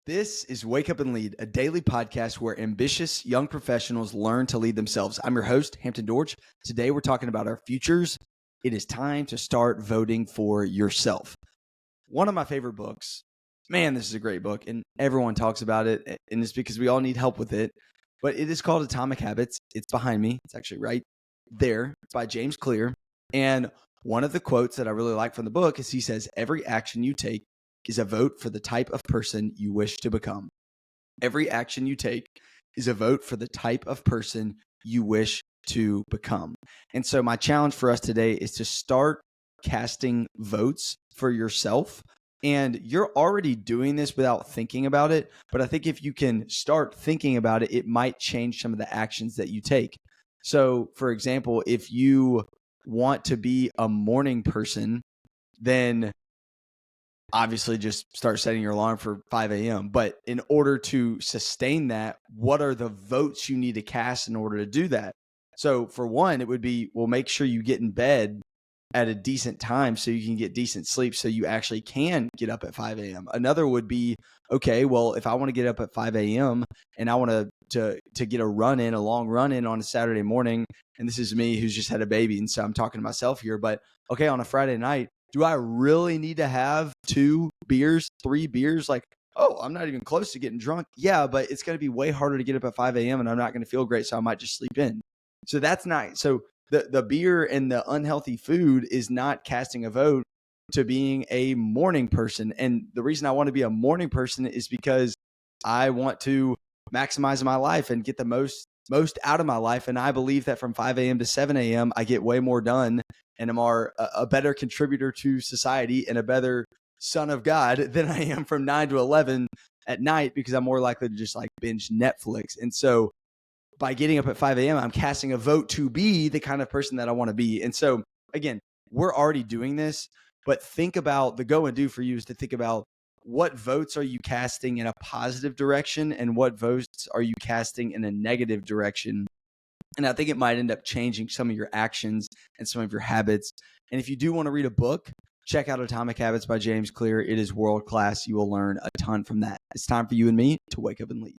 This is Wake Up and Lead, a daily podcast where ambitious young professionals learn to lead themselves. I'm your host, Hampton Dorch. Today we're talking about our futures. It is time to start voting for yourself. One of my favorite books, man, this is a great book, and everyone talks about it, and it's because we all need help with it, but it is called Atomic Habits. It's behind me. It's actually right there. It's by James Clear, and one of the quotes that I really like from the book is he says, every action you take is a vote for the type of person you wish to become. Every action you take is a vote for the type of person you wish to become. And so my challenge for us today is to start casting votes for yourself. And you're already doing this without thinking about it. But I think if you can start thinking about it, it might change some of the actions that you take. So for example, if you want to be a morning person, then obviously just start setting your alarm for 5 a.m. But in order to sustain that, what are the votes you need to cast in order to do that? So for one, it would be, well, make sure you get in bed at a decent time so you can get decent sleep so you actually can get up at 5 a.m. Another would be, okay, well, if I want to get up at 5 a.m. and I want to get a long run in on a Saturday morning, and this is me who's just had a baby, and so I'm talking to myself here, but okay, on a Friday night, do I really need to have 2 beers, 3 beers? Like, oh, I'm not even close to getting drunk. Yeah, but it's going to be way harder to get up at 5 a.m. and I'm not going to feel great, so I might just sleep in. So that's not, so the beer and the unhealthy food is not casting a vote to being a morning person. And the reason I want to be a morning person is because I want to maximize my life and get the most out of my life. And I believe that from 5 a.m. to 7 a.m., I get way more done and am a better contributor to society and a better son of God than I am from 9 to 11 at night, because I'm more likely to just like binge Netflix. And so by getting up at 5 a.m., I'm casting a vote to be the kind of person that I want to be. And so again, we're already doing this, but think about the go and do for you is to think about what votes are you casting in a positive direction and what votes are you casting in a negative direction. And I think it might end up changing some of your actions and some of your habits. And if you do want to read a book, check out Atomic Habits by James Clear. It is world class. You will learn a ton from that. It's time for you and me to wake up and lead.